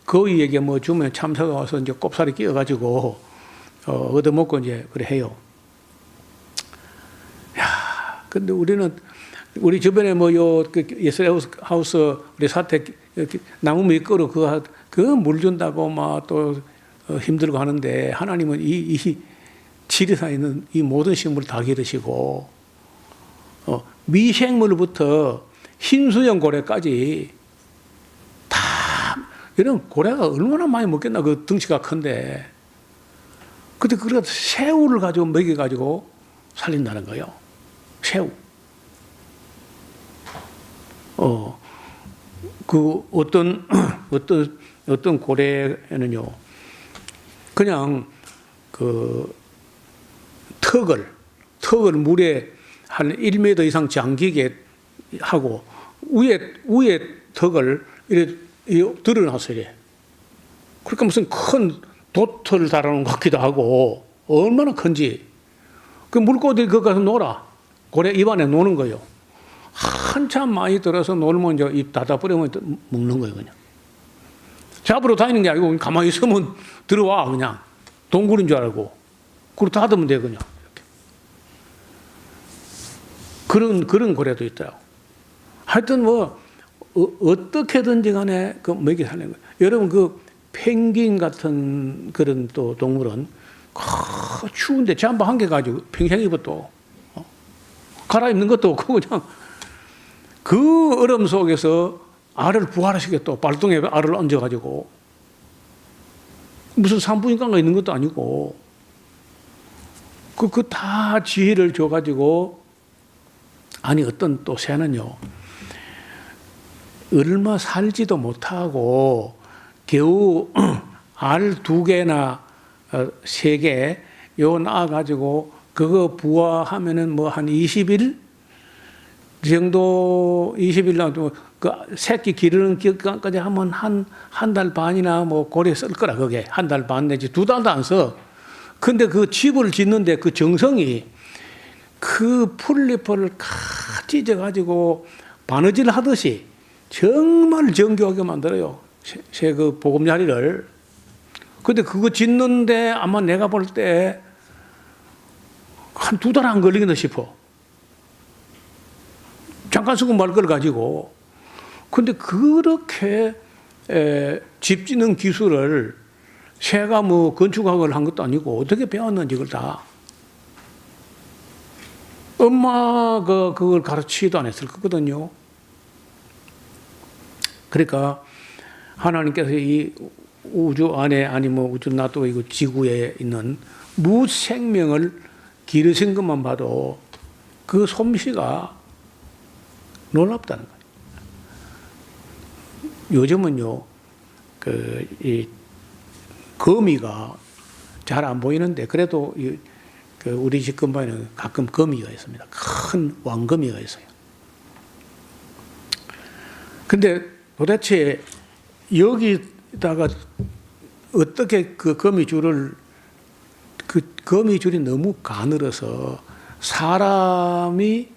거위에게 주면 참새가 와서 이제 꼽사리 끼어가지고, 얻어먹고 이제 그래 해요. 야, 근데 우리 주변에 예슬 하우스, 우리 사택, 나무 밀가루 물 준다고 막 또 힘들고 하는데, 하나님은 이 지리산에 있는 이 모든 식물을 다 기르시고, 미생물부터 흰수염 고래까지 다, 이런 고래가 얼마나 많이 먹겠나, 그 덩치가 큰데. 근데 그래서 새우를 가지고 먹여가지고 살린다는 거예요. 새우. 어떤 고래에는요, 그냥 턱을 물에 한 1m 이상 잠기게 하고, 위에 턱을 이렇게 드러놨어요. 이래. 그러니까 무슨 큰 돛을 달아놓은 것 같기도 하고, 얼마나 큰지. 그 물고기 거기 가서 놀아. 고래 입안에 노는 거예요. 한참 많이 들어서 놀면 이제 입 닫아버리면 먹는 거예요, 그냥. 잡으러 다니는 게 아니고 가만히 있으면 들어와, 그냥. 동굴인 줄 알고. 그리고 닫으면 돼, 그냥. 이렇게. 그런 고래도 있더라고. 하여튼 어떻게든지 간에 먹이 살리는 거예요. 여러분, 펭귄 같은 그런 또 동물은 추운데 잠바 한 개 가지고 평생 입어도 갈아입는 것도 없고 그냥 그 얼음 속에서 알을 부화시켜 또 발등에 알을 얹어가지고 무슨 산부인과가 있는 것도 아니고 다 지혜를 줘가지고 아니 어떤 또 새는요 얼마 살지도 못하고 겨우 알 2개나 3개 요 낳아가지고 그거 부화하면은 한 20일 정도 20일 나도 그 새끼 기르는 기간까지 하면 한 달 반이나 고래 쓸 거라 그게 한 달 반 내지 2달도 안 써. 근데 그 집을 짓는데 그 정성이 그 풀잎을 찢어가지고 바느질 하듯이 정말 정교하게 만들어요. 새 보금자리를. 근데 그거 짓는데 아마 내가 볼 때 한 2달 안 걸리겠나 싶어. 잠깐 쓰고 말 걸 가지고. 근데 그렇게 집 짓는 기술을 새가 건축학을 한 것도 아니고 어떻게 배웠는지 그걸 다. 엄마가 그걸 가르치지도 안 했을 거거든요. 그러니까 하나님께서 이 우주 안에 아니 우주 놔두고 이거 지구에 있는 무생명을 기르신 것만 봐도 그 솜씨가 놀랍다는 거예요. 요즘은요, 이 거미가 잘 안 보이는데 그래도 우리 집 근방에는 가끔 거미가 있습니다. 큰 왕거미가 있어요. 근데 도대체 여기다가 어떻게 그 거미줄이 너무 가늘어서 사람이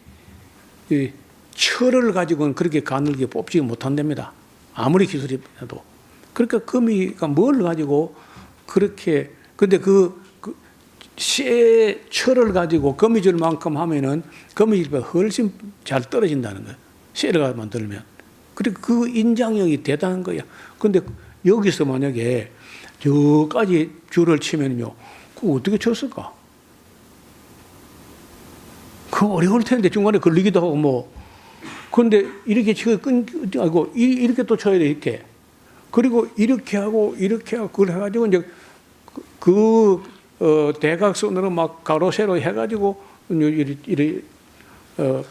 철을 가지고는 그렇게 가늘게 뽑지 못한답니다. 아무리 기술이 해도. 그러니까 거미가 뭘 가지고 그렇게, 근데 쇠 철을 가지고 거미줄만큼 하면은 거미줄보다 훨씬 잘 떨어진다는 거예요. 쇠를 만들면. 그리고 그 인장력이 대단한 거야. 근데 여기서 만약에 저까지 줄을 치면요, 그거 어떻게 쳤을까? 그거 어려울 텐데 중간에 걸리기도 하고 그런데 이렇게 치고 끊고 이렇게 또 쳐야 돼 이렇게. 그리고 이렇게 하고 그걸 해가지고 이제 대각선으로 막 가로 세로 해가지고 이리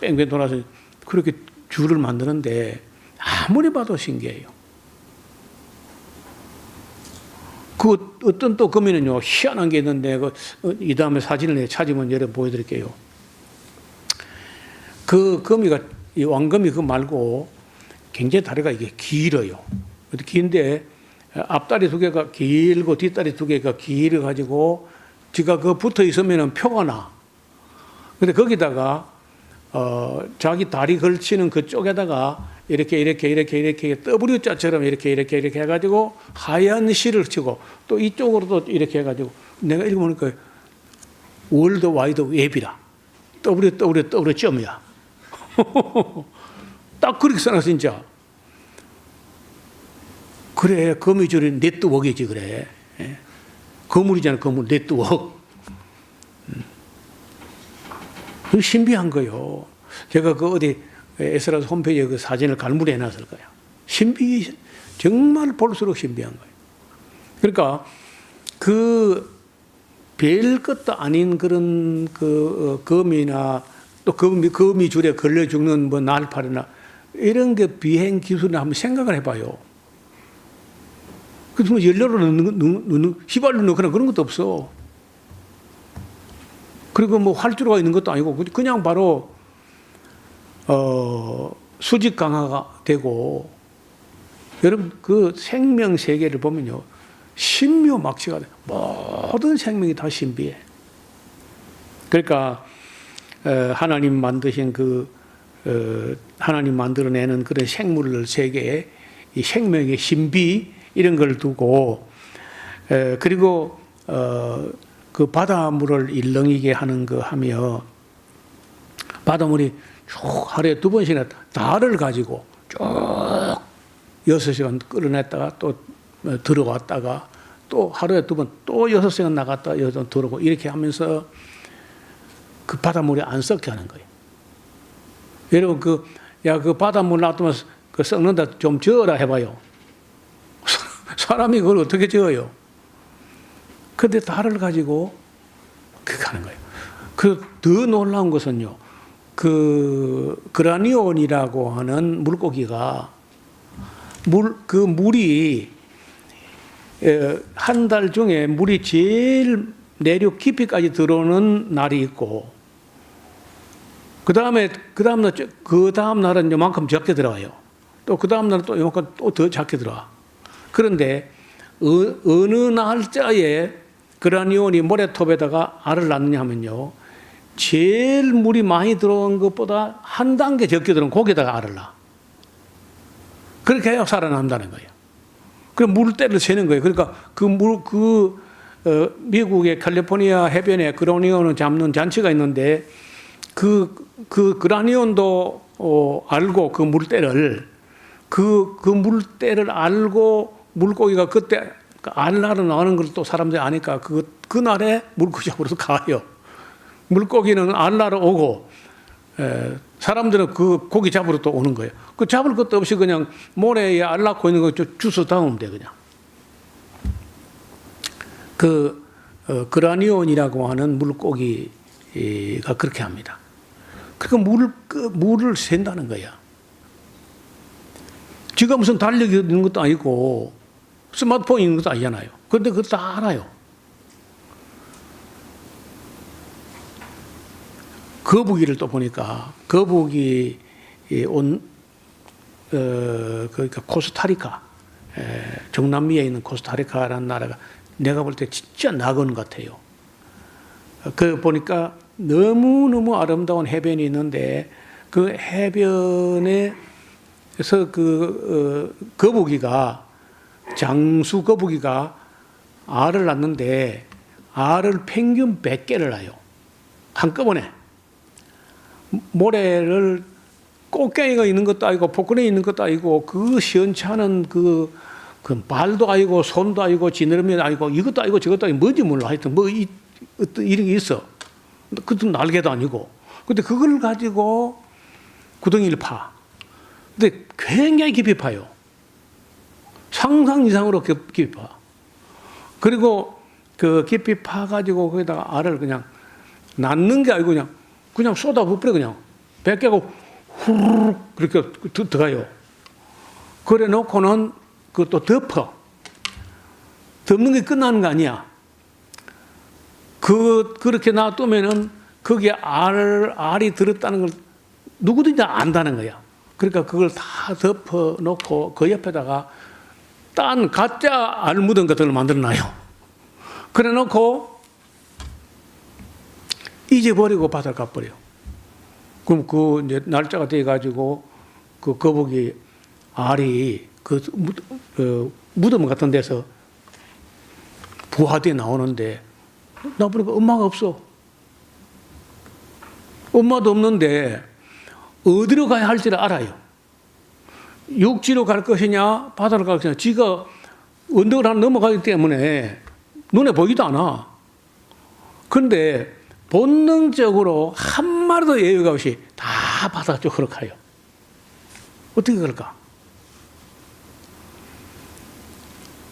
뺑뺑 돌아서 그렇게 줄을 만드는데 아무리 봐도 신기해요. 그 어떤 또 거미는요 희한한 게 있는데 이 다음에 사진을 찾으면 여러분 보여드릴게요. 그 거미가 이 왕거미 그 말고 굉장히 다리가 이게 길어요. 긴데 앞다리 두 개가 길고 뒷다리 두 개가 길어 가지고 지가 그 붙어 있으면은 표가 나. 근데 거기다가 자기 다리 걸치는 그쪽에다가 이렇게 W자처럼 이렇게 해가지고 하얀 실을 치고 또 이쪽으로도 이렇게 해가지고 내가 읽어보니까 월드 와이드 웹이라 W 점이야. 딱 그렇게 써놨어 진짜. 그래 거미줄이 네트워크이지 그래. 거물이잖아 거물 네트워크. 신비한 거요. 제가 그 어디 에스라스 홈페이지에 그 사진을 갈무리 해놨을 거야. 정말 볼수록 신비한 거예요. 그러니까 그 별 것도 아닌 그런 그 거미나 또 거미 줄에 걸려 죽는 뭐 날파리나 이런 게 비행 기술을 한번 생각을 해봐요. 그래서 뭐 연료를 넣는 휘발유 넣거나 그런 것도 없어. 그리고 뭐 활주로가 있는 것도 아니고 그냥 바로 수직 강화가 되고 여러분 그 생명 세계를 보면요 신묘막치가 돼. 모든 생명이 다 신비해. 그러니까 하나님 만드신 하나님 만들어내는 그런 생물 세계에 이 생명의 신비 이런 걸 두고 그리고 그 바닷물을 일렁이게 하는 거 하며 바닷물이 쭉 하루에 2번씩이나 달을 가지고 쭉 6시간 끌어냈다가 또 들어왔다가 또 하루에 2번 또 6시간 나갔다가 여기서 들어오고 이렇게 하면서 그 바닷물이 안 썩게 하는 거예요. 여러분 그 바닷물 놔두면 그 썩는다 좀 저어라 해봐요. 사람이 그걸 어떻게 저어요? 근데 달을 가지고 그렇게 하는 거예요. 그 더 놀라운 것은요. 그 그라니온이라고 하는 물고기가 물이 한 달 중에 물이 제일 내륙 깊이까지 들어오는 날이 있고 그 다음 날은 요만큼 적게 들어가요. 또 그 다음 날은 또 요만큼 또 더 작게 들어와. 그런데 어느 날짜에 그라니온이 모래톱에다가 알을 낳느냐 하면요. 제일 물이 많이 들어온 것보다 한 단계 적게 들어온 거기다가 알을 낳아. 그렇게 해야 살아남는다는 거예요. 그럼 물때를 세는 거예요. 그러니까 미국의 캘리포니아 해변에 그라니온을 잡는 잔치가 있는데 그 그라니온도 알고 그 물때를 알고 물고기가 그때 알 날은 나오는 걸 또 사람들이 아니까 그날에 물고기 잡으러 가요. 물고기는 알 날에 오고 사람들은 그 고기 잡으러 또 오는 거예요. 그 잡을 것도 없이 그냥 모래에 알 낳고 있는 거 주워 담으면 돼 그냥. 그라니온이라고 하는 물고기가 그렇게 합니다. 그러니까 물을 샌다는 거야. 지가 무슨 달력이 있는 것도 아니고 스마트폰이 있는 것도 아니잖아요. 그런데 그걸 다 알아요. 거북이를 또 보니까 거북이 그러니까 코스타리카 중남미에 있는 코스타리카라는 나라가 내가 볼 때 진짜 낙원 같아요. 그 보니까 너무너무 아름다운 해변이 있는데 그 해변에서 거북이가 장수 거북이가 알을 낳는데 알을 평균 100개를 낳아요. 한꺼번에. 모래를 꽃갱이가 있는 것도 아니고 복근에 있는 것도 아니고 그 시원찮은 그 발도 아니고 손도 아니고 지느러미도 아니고 이것도 아니고 저것도 아니고 뭔지 몰라. 하여튼 어떤 이런 게 있어. 그것도 날개도 아니고. 근데 그걸 가지고 구덩이를 파. 근데 굉장히 깊이 파요. 상상 이상으로 깊이 파. 그리고 그 깊이 파가지고 거기다가 알을 그냥 낳는 게 아니고 그냥 쏟아 부풀어 그냥 100개가 후루룩 그렇게 들어가요. 그래 놓고는 그것도 덮어. 덮는 게 끝나는 거 아니야. 그렇게 놔두면은 거기에 알이 들었다는 걸 누구든지 안다는 거야. 그러니까 그걸 다 덮어 놓고 그 옆에다가 딴 가짜 알 묻은 것들을 만들어 놔요. 그래 놓고 잊어버리고 바다를 가버려요. 그럼 그 이제 날짜가 돼 가지고 그 거북이 알이 그 무덤 같은 데서 부화돼 나오는데 나보니까 엄마가 없어. 엄마도 없는데 어디로 가야 할지를 알아요. 육지로 갈 것이냐 바다로 갈 것이냐 지가 언덕을 하나 넘어가기 때문에 눈에 보이지도 않아. 그런데 본능적으로 한 마리도 예외가 없이 다 바다 쪽으로 가요. 어떻게 그럴까?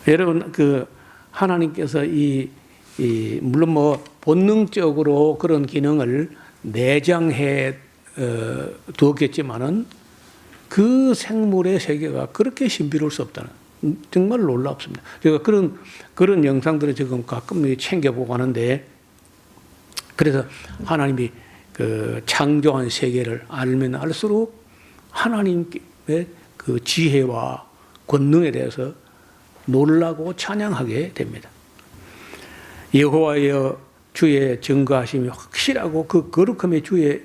여러분 그 하나님께서 물론 뭐 본능적으로 그런 기능을 내장해 두었겠지만은 그 생물의 세계가 그렇게 신비로울 수 없다는 정말 놀랍습니다. 제가 그런 영상들을 지금 가끔 챙겨보고 하는데 그래서 하나님이 그 창조한 세계를 알면 알수록 하나님의 그 지혜와 권능에 대해서 놀라고 찬양하게 됩니다. 여호와여 주의 증거하심이 확실하고 그 거룩함의 주의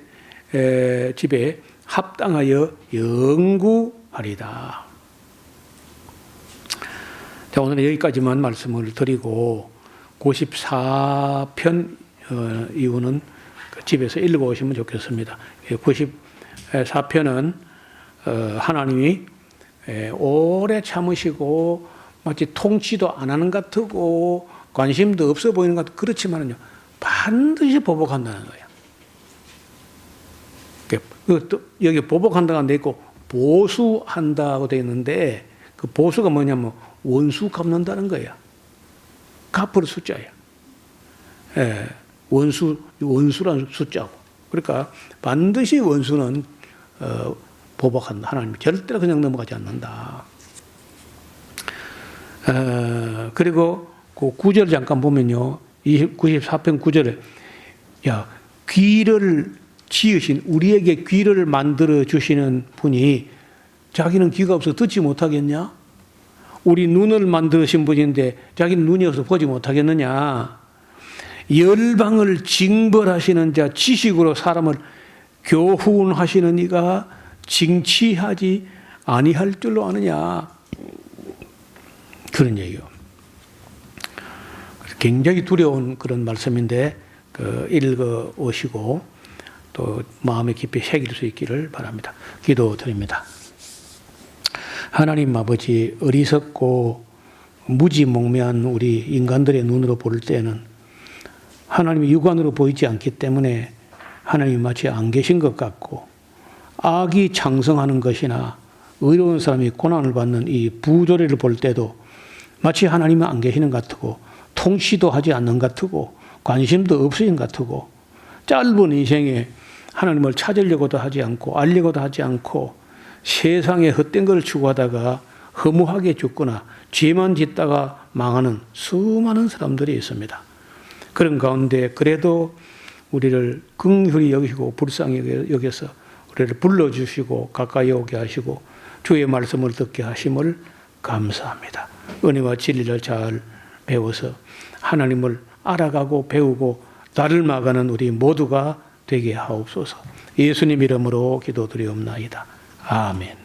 집에 합당하여 영구하리다. 자, 오늘은 여기까지만 말씀을 드리고 94편 이후는 집에서 읽어보시면 좋겠습니다. 94편은 하나님이 오래 참으시고 마치 통치도 안 하는 것 같고 관심도 없어 보이는 것 같고 그렇지만요 반드시 보복한다는 거예요. 여기 보복한다가 돼 있고 보수한다고 되어 있는데 그 보수가 뭐냐면 원수 갚는다는 거예요. 갚을 숫자예요. 원수라는 숫자고. 그러니까 반드시 원수는 보복한다. 하나님 절대로 그냥 넘어가지 않는다. 그리고 그 9절 잠깐 보면요. 94편 9절에 귀를 지으신 우리에게 귀를 만들어 주시는 분이 자기는 귀가 없어 듣지 못하겠냐? 우리 눈을 만드신 분인데 자기는 눈이 없어 보지 못하겠느냐? 열방을 징벌하시는 자 지식으로 사람을 교훈하시는 이가 징치하지 아니할 줄로 아느냐? 그런 얘기요. 굉장히 두려운 그런 말씀인데 읽어 오시고 또 마음에 깊이 새길 수 있기를 바랍니다. 기도드립니다. 하나님 아버지, 어리석고 무지몽매한 우리 인간들의 눈으로 볼 때는 하나님이 육안으로 보이지 않기 때문에 하나님이 마치 안 계신 것 같고 악이 창성하는 것이나 의로운 사람이 고난을 받는 이 부조리를 볼 때도 마치 하나님은 안 계시는 것 같고 통치도 하지 않는 것 같고 관심도 없으신 것 같고 짧은 인생에 하나님을 찾으려고도 하지 않고 알려고도 하지 않고 세상에 헛된 것을 추구하다가 허무하게 죽거나 죄만 짓다가 망하는 수많은 사람들이 있습니다. 그런 가운데 그래도 우리를 긍휼히 여기시고 불쌍히 여겨서 우리를 불러주시고 가까이 오게 하시고 주의 말씀을 듣게 하심을 감사합니다. 은혜와 진리를 잘 배워서 하나님을 알아가고 배우고 닮아가는 우리 모두가 되게 하옵소서. 예수님 이름으로 기도드리옵나이다. 아멘.